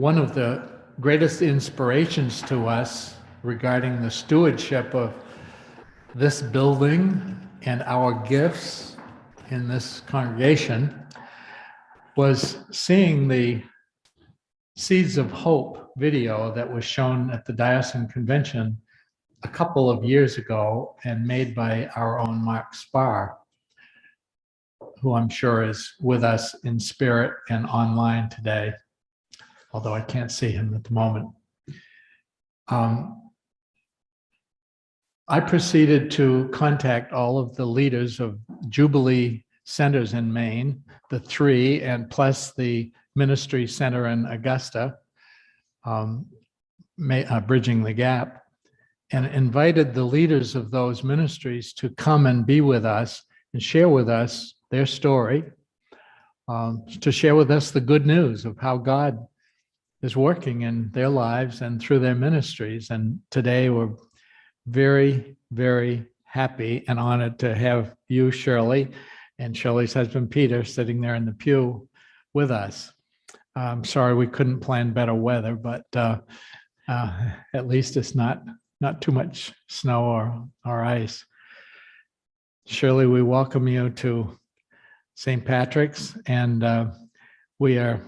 one of the greatest inspirations to us regarding the stewardship of this building and our gifts in this congregation was seeing the Seeds of Hope video that was shown at the Diocesan Convention a couple of years ago and made by our own Mark Spar, who I'm sure is with us in spirit and online today, although I can't see him at the moment. I proceeded to contact all of the leaders of Jubilee centers in Maine, the three, and plus the ministry center in Augusta, Bridging the Gap, and invited the leaders of those ministries to come and be with us and share with us their story, to share with us the good news of how God is working in their lives and through their ministries. And today we're very, very happy and honored to have you, Shirley, and Shirley's husband, Peter, sitting there in the pew with us. I'm sorry we couldn't plan better weather, but at least it's not too much snow or ice. Shirley, we welcome you to St. Patrick's, and we are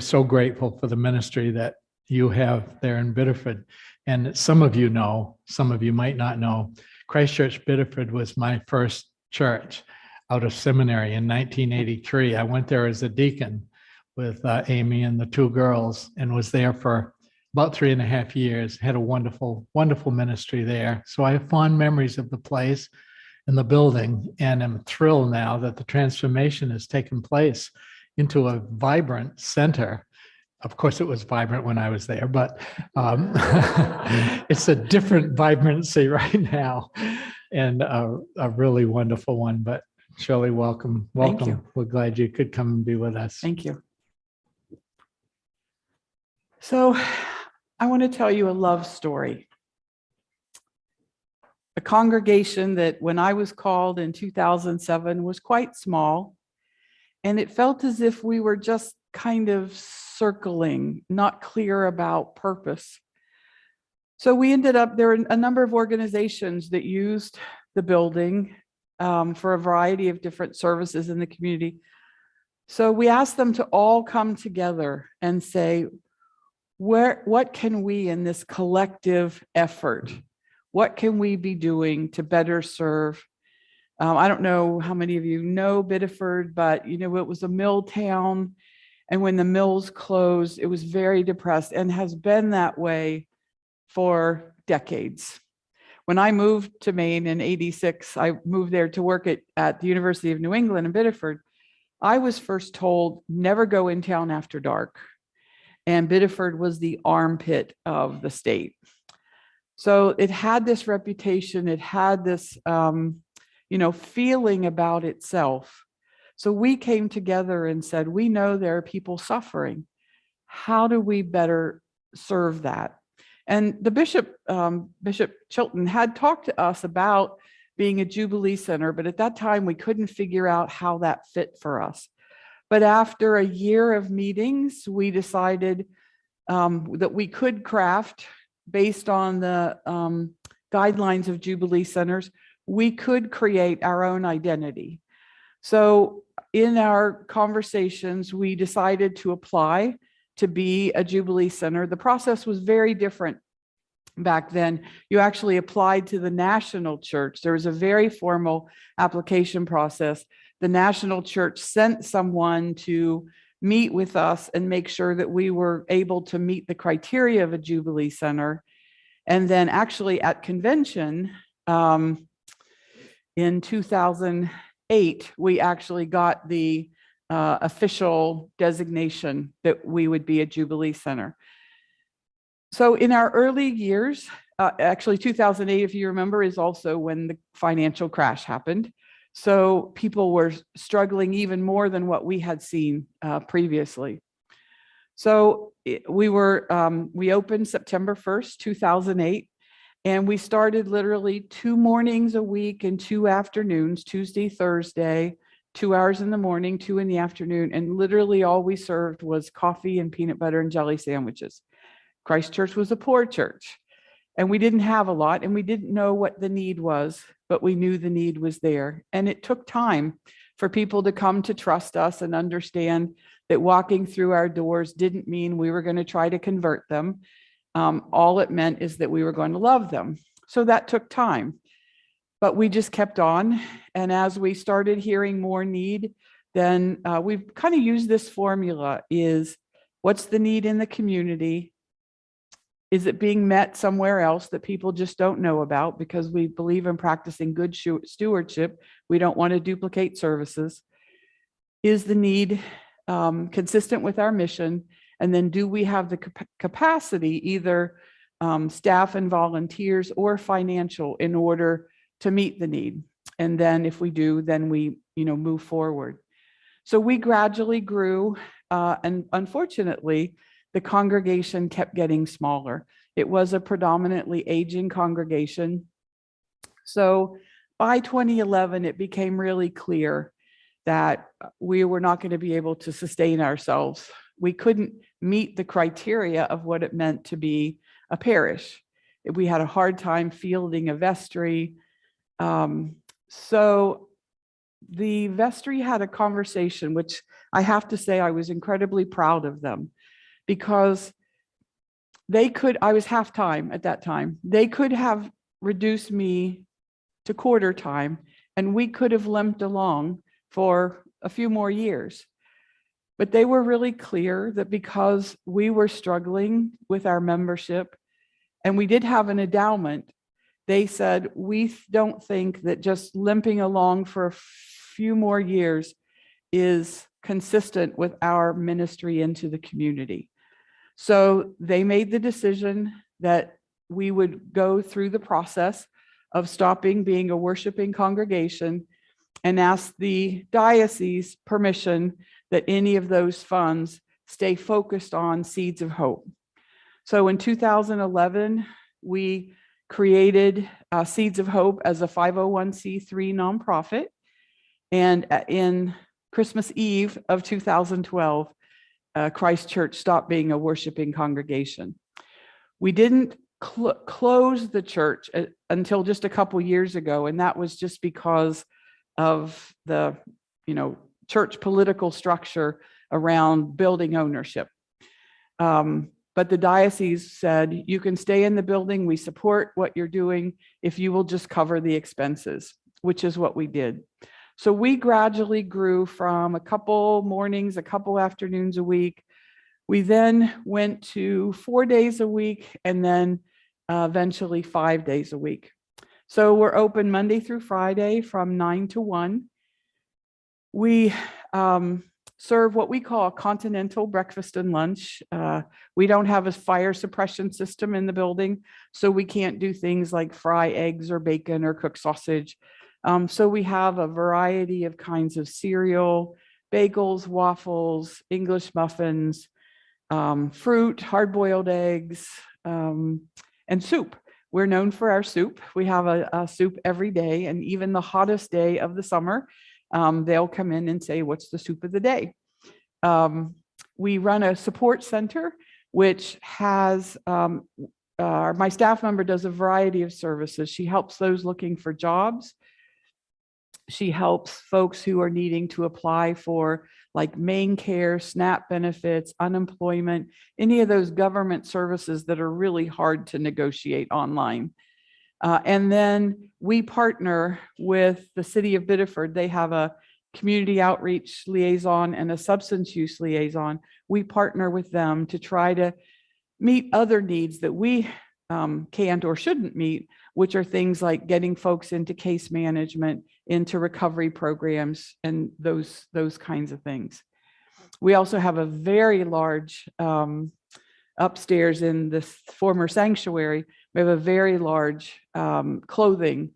so grateful for the ministry that you have there in Biddeford. And some of you know, some of you might not know, Christ Church Biddeford was my first church out of seminary in 1983. I went there as a deacon with Amy and the two girls and was there for about 3.5 years, had a wonderful, wonderful ministry there. So I have fond memories of the place and the building, and I'm thrilled now that the transformation has taken place into a vibrant center. Of course, it was vibrant when I was there, but it's a different vibrancy right now, and a really wonderful one. But Shirley, welcome. Thank you. We're glad you could come and be with us. Thank you. So I want to tell you a love story. A congregation that when I was called in 2007 was quite small, and it felt as if we were just kind of circling, not clear about purpose. So we ended up, there were a number of organizations that used the building for a variety of different services in the community. So we asked them to all come together and say, what can we in this collective effort, what can we be doing to better serve? I don't know how many of you know Biddeford, but you know, it was a mill town. And when the mills closed, it was very depressed and has been that way for decades. When I moved to Maine in '86, I moved there to work at the University of New England in Biddeford. I was first told, never go in town after dark. And Biddeford was the armpit of the state. So it had this reputation, it had this feeling about itself. So we came together and said, we know there are people suffering. How do we better serve that? And the Bishop Chilton had talked to us about being a Jubilee Center, but at that time we couldn't figure out how that fit for us. But after a year of meetings, we decided that we could craft, based on the guidelines of Jubilee Centers, we could create our own identity. So in our conversations, we decided to apply to be a Jubilee Center. The process was very different back then. You actually applied to the national church. There was a very formal application process. The national church sent someone to meet with us and make sure that we were able to meet the criteria of a Jubilee Center. And then actually at convention in 2008, we actually got the official designation that we would be a Jubilee Center. So in our early years, actually 2008, if you remember, is also when the financial crash happened. So people were struggling even more than what we had seen previously. So we opened September 1st, 2008, and we started literally 2 mornings a week and 2 afternoons, Tuesday, Thursday, 2 hours in the morning, 2 in the afternoon, and literally all we served was coffee and peanut butter and jelly sandwiches. Christ Church was a poor church, and we didn't have a lot, and we didn't know what the need was, but we knew the need was there. And it took time for people to come to trust us and understand that walking through our doors didn't mean we were going to try to convert them. All it meant is that we were going to love them. So that took time, but we just kept on. And as we started hearing more need, then we've kind of used this formula: is what's the need in the community? Is it being met somewhere else that people just don't know about? Because we believe in practicing good stewardship. We don't want to duplicate services. Is the need consistent with our mission? And then do we have the capacity, either staff and volunteers or financial, in order to meet the need? And then if we do, then we move forward. So we gradually grew, and unfortunately, the congregation kept getting smaller. It was a predominantly aging congregation. So by 2011, it became really clear that we were not going to be able to sustain ourselves. We couldn't meet the criteria of what it meant to be a parish. We had a hard time fielding a vestry. So the vestry had a conversation, which I have to say I was incredibly proud of them, because I was half-time at that time. They could have reduced me to quarter time, and we could have limped along for a few more years. But they were really clear that because we were struggling with our membership and we did have an endowment, they said, we don't think that just limping along for a few more years is consistent with our ministry into the community. So they made the decision that we would go through the process of stopping being a worshiping congregation and ask the diocese permission that any of those funds stay focused on Seeds of Hope. So in 2011, we created Seeds of Hope as a 501c3 nonprofit. And in Christmas Eve of 2012, Christ Church stopped being a worshiping congregation. We didn't close the church until just a couple years ago, and that was just because of the church political structure around building ownership. But the diocese said, you can stay in the building, we support what you're doing if you will just cover the expenses, which is what we did. So we gradually grew from a couple mornings, a couple afternoons a week. We then went to 4 days a week, and then eventually 5 days a week. So we're open Monday through Friday from 9 to 1. We serve what we call a continental breakfast and lunch. We don't have a fire suppression system in the building, so we can't do things like fry eggs or bacon or cook sausage. So we have a variety of kinds of cereal, bagels, waffles, English muffins, fruit, hard-boiled eggs, and soup. We're known for our soup. We have a soup every day, and even the hottest day of the summer, they'll come in and say, what's the soup of the day? We run a support center, which has, my staff member does a variety of services. She helps those looking for jobs. She helps folks who are needing to apply for like Maine care, SNAP benefits, unemployment, any of those government services that are really hard to negotiate online. And then we partner with the city of Biddeford. They have a community outreach liaison and a substance use liaison. We partner with them to try to meet other needs that we can't or shouldn't meet, which are things like getting folks into case management, into recovery programs, and those kinds of things. We also have a very large upstairs in this former sanctuary. We have a very large clothing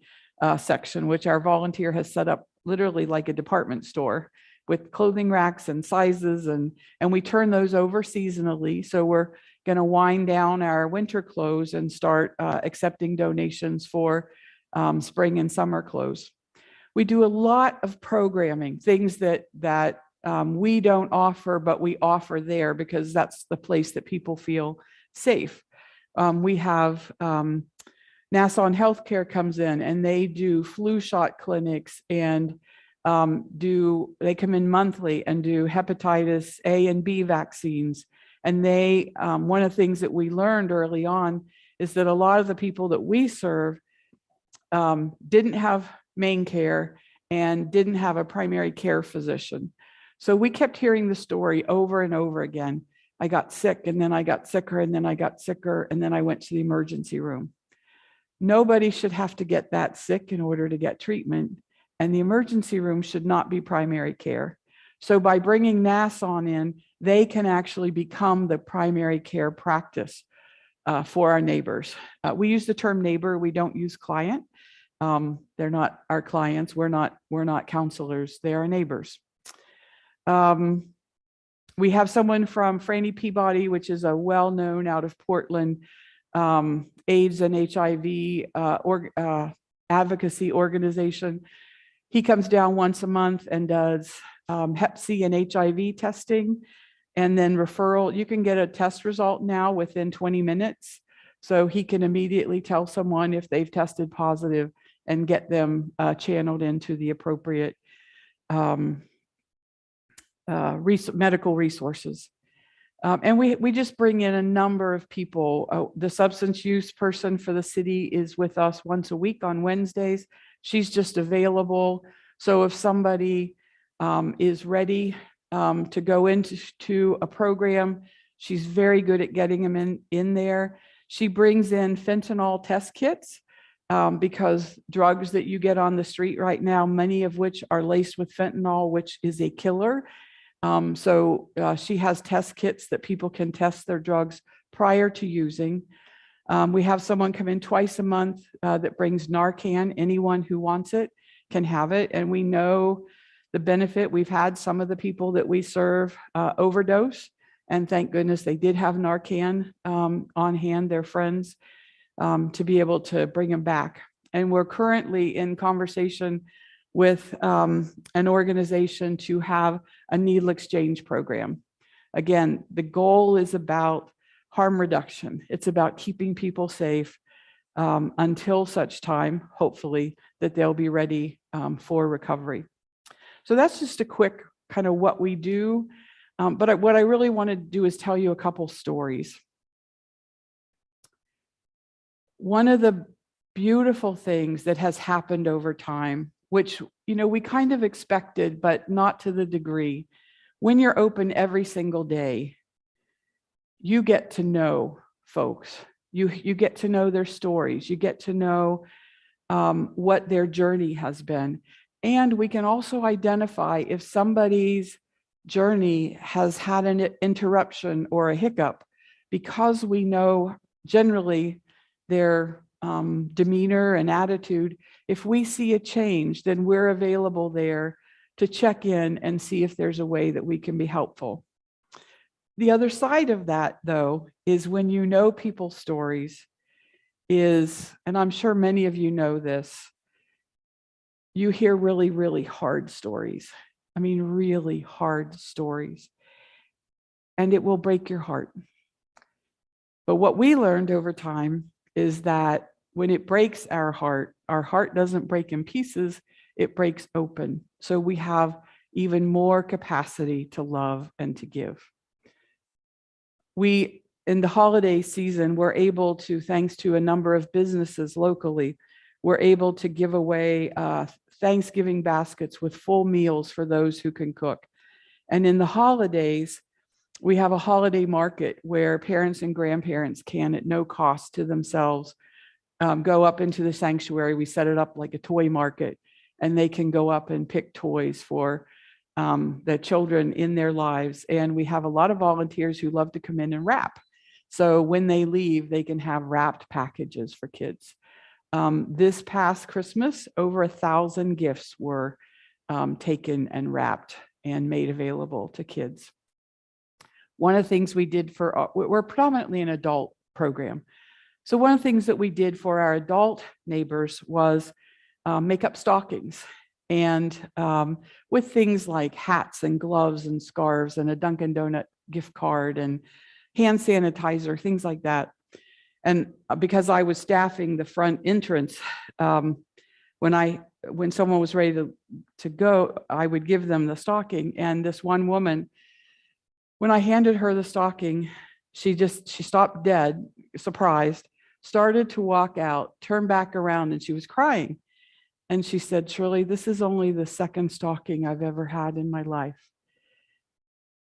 section, which our volunteer has set up literally like a department store with clothing racks and sizes, and we turn those over seasonally. So we're going to wind down our winter clothes and start accepting donations for spring and summer clothes. We do a lot of programming, things that we don't offer, but we offer there because that's the place that people feel safe. We have Nassau Healthcare comes in and they do flu shot clinics and they come in monthly and do hepatitis A and B vaccines. And they, one of the things that we learned early on is that a lot of the people that we serve didn't have Maine care and didn't have a primary care physician. So we kept hearing the story over and over again. I got sick and then I got sicker and then I got sicker and then I went to the emergency room. Nobody should have to get that sick in order to get treatment, and the emergency room should not be primary care. So by bringing Nassau in, they can actually become the primary care practice for our neighbors. We use the term neighbor, we don't use client. They're not our clients, we're not counselors, they are neighbors. We have someone from Franny Peabody, which is a well-known out of Portland AIDS and HIV advocacy organization. He comes down once a month and does Hep C and HIV testing, and then referral. You can get a test result now within 20 minutes. So he can immediately tell someone if they've tested positive and get them channeled into the appropriate medical resources. And we just bring in a number of people. The substance use person for the city is with us once a week on Wednesdays. She's just available. So if somebody is ready to go into a program, she's very good at getting them in there. She brings in fentanyl test kits because drugs that you get on the street right now, many of which are laced with fentanyl, which is a killer. So she has test kits that people can test their drugs prior to using. We have someone come in twice a month that brings Narcan. Anyone who wants it can have it. And we know the benefit. We've had some of the people that we serve overdose. And thank goodness they did have Narcan on hand, their friends, to be able to bring them back. And we're currently in conversation with an organization to have a needle exchange program. Again, the goal is about harm reduction. It's about keeping people safe until such time, hopefully, that they'll be ready for recovery. So that's just a quick kind of what we do. But what I really want to do is tell you a couple stories. One of the beautiful things that has happened over time, which, you know, we kind of expected, but not to the degree. When you're open every single day, you get to know folks. You get to know their stories. You get to know what their journey has been. And we can also identify if somebody's journey has had an interruption or a hiccup, because we know generally their demeanor and attitude. If we see a change, then we're available there to check in and see if there's a way that we can be helpful. The other side of that, though, is when you know people's stories is, and I'm sure many of you know this, you hear really, really hard stories. I mean, really hard stories. And it will break your heart. But what we learned over time is that when it breaks our heart doesn't break in pieces, it breaks open. So we have even more capacity to love and to give. We, in the holiday season, we're able to, thanks to a number of businesses locally, we're able to give away Thanksgiving baskets with full meals for those who can cook. And in the holidays, we have a holiday market where parents and grandparents can, at no cost to themselves, go up into the sanctuary. We set it up like a toy market, and they can go up and pick toys for the children in their lives. And we have a lot of volunteers who love to come in and wrap. So when they leave, they can have wrapped packages for kids. This past Christmas, over 1,000 gifts were taken and wrapped and made available to kids. One of the things we did we're predominantly an adult program. So one of the things that we did for our adult neighbors was make up stockings. and with things like hats and gloves and scarves and a Dunkin' Donut gift card and hand sanitizer, things like that. And because I was staffing the front entrance, when someone was ready to go, I would give them the stocking. And this one woman, when I handed her the stocking, she stopped dead, surprised, started to walk out, turned back around, and she was crying. And she said, "Shirley, this is only the second stocking I've ever had in my life."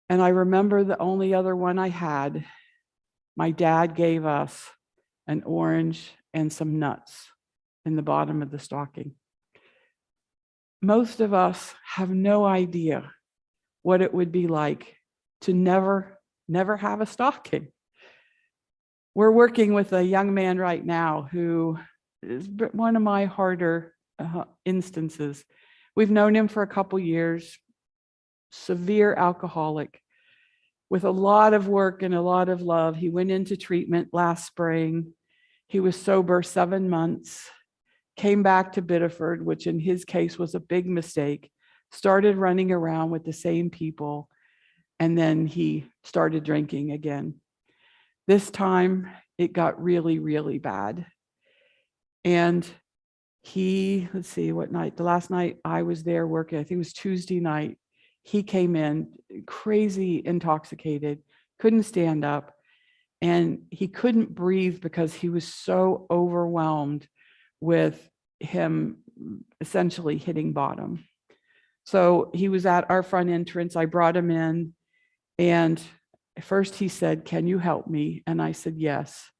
And I remember the only other one I had, my dad gave us an orange and some nuts in the bottom of the stocking. Most of us have no idea what it would be like to never have a stocking. We're working with a young man right now who is one of my harder instances. We've known him for a couple years, severe alcoholic. With a lot of work and a lot of love, he went into treatment last spring. He was sober 7 months, came back to Biddeford, which in his case was a big mistake, started running around with the same people, and then he started drinking again. This time it got really, really bad. And let's see, what night? The last night I was there working, I think it was Tuesday night, he came in crazy intoxicated, couldn't stand up, and he couldn't breathe because he was so overwhelmed with him essentially hitting bottom. So he was at our front entrance. I brought him in, and first he said, "Can you help me?" And I said, "Yes."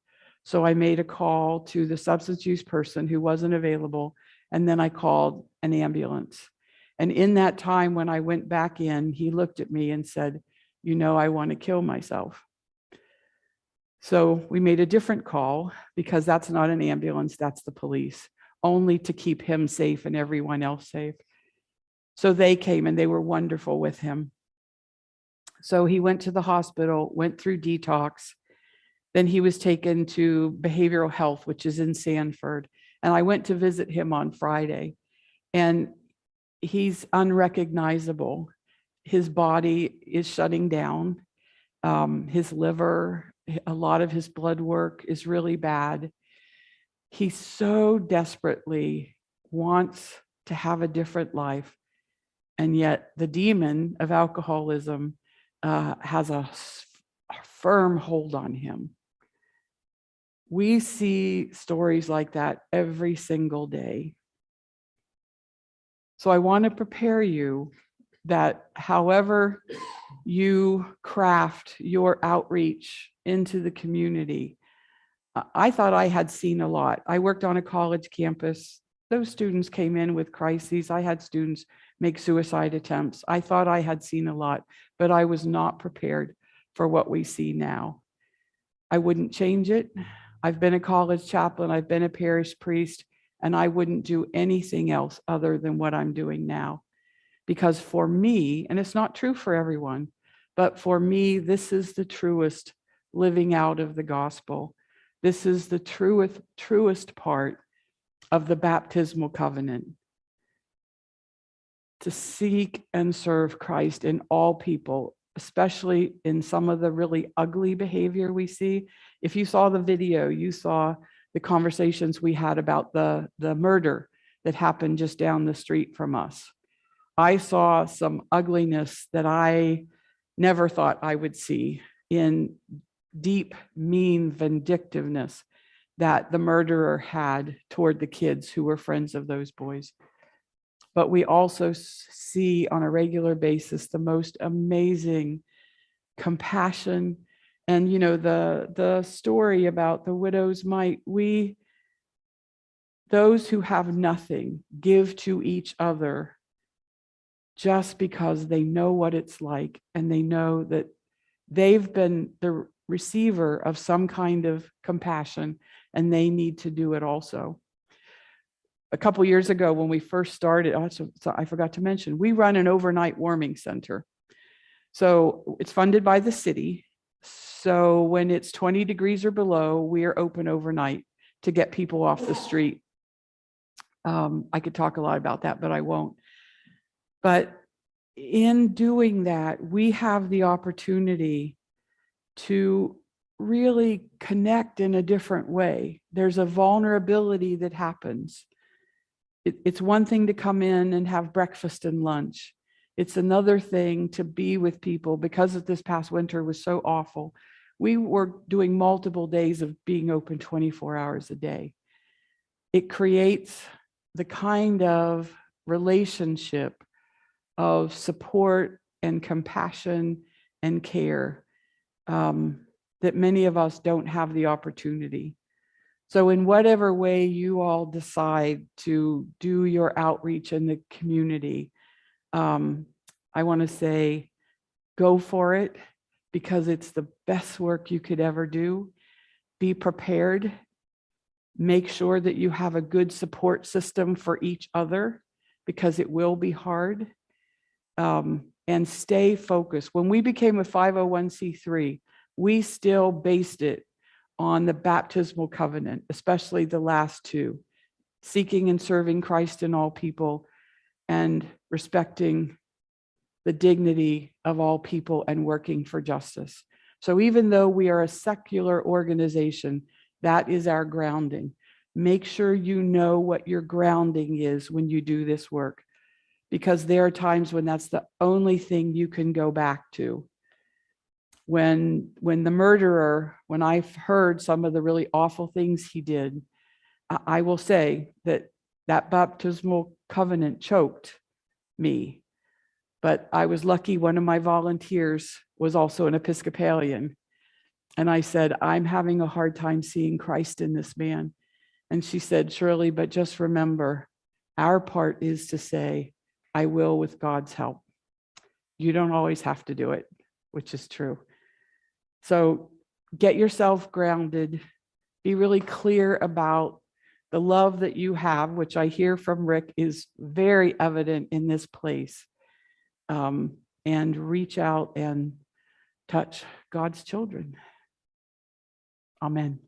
So I made a call to the substance use person who wasn't available, and then I called an ambulance. And in that time, when I went back in, he looked at me and said, "You know, I want to kill myself." So we made a different call, because that's not an ambulance, that's the police, only to keep him safe and everyone else safe. So they came and they were wonderful with him. So he went to the hospital, went through detox. Then he was taken to behavioral health, which is in Sanford. And I went to visit him on Friday, and he's unrecognizable. His body is shutting down. His liver, a lot of his blood work is really bad. He so desperately wants to have a different life. And yet the demon of alcoholism has a firm hold on him. We see stories like that every single day. So I want to prepare you that however you craft your outreach into the community, I thought I had seen a lot. I worked on a college campus. Those students came in with crises. I had students make suicide attempts. I thought I had seen a lot, but I was not prepared for what we see now. I wouldn't change it. I've been a college chaplain. I've been a parish priest, and I wouldn't do anything else other than what I'm doing now. Because for me, and it's not true for everyone, but for me, this is the truest living out of the gospel. This is the truest part of the baptismal covenant. To seek and serve Christ in all people, especially in some of the really ugly behavior we see. If you saw the video, you saw the conversations we had about the murder that happened just down the street from us. I saw some ugliness that I never thought I would see in deep, mean vindictiveness that the murderer had toward the kids who were friends of those boys. But we also see on a regular basis the most amazing compassion. And, you know, the story about the widow's mite, those who have nothing give to each other just because they know what it's like, and they know that they've been the receiver of some kind of compassion, and they need to do it also. A couple years ago, when we first started, I forgot to mention, we run an overnight warming center. So it's funded by the city. So when it's 20 degrees or below, we are open overnight to get people off the street. I could talk a lot about that, but I won't. But in doing that, we have the opportunity to really connect in a different way. There's a vulnerability that happens. It's one thing to come in and have breakfast and lunch. It's another thing to be with people. Because of this past winter was so awful, we were doing multiple days of being open 24 hours a day. It creates the kind of relationship of support and compassion and care that many of us don't have the opportunity. So in whatever way you all decide to do your outreach in the community, I want to say, go for it, because it's the best work you could ever do. Be prepared. Make sure that you have a good support system for each other, because it will be hard. And stay focused. When we became a 501c3, we still based it on the baptismal covenant, especially the last two: seeking and serving Christ in all people, and respecting the dignity of all people and working for justice. So even though we are a secular organization, that is our grounding. Make sure you know what your grounding is when you do this work, because there are times when that's the only thing you can go back to. When the murderer, when I've heard some of the really awful things he did, I will say that baptismal covenant choked me. But I was lucky, one of my volunteers was also an Episcopalian. And I said, I'm having a hard time seeing Christ in this man. And she said, Shirley, but just remember, our part is to say, I will with God's help. You don't always have to do it, which is true. So get yourself grounded. Be really clear about the love that you have, which I hear from Rick is very evident in this place. And reach out and touch God's children. Amen.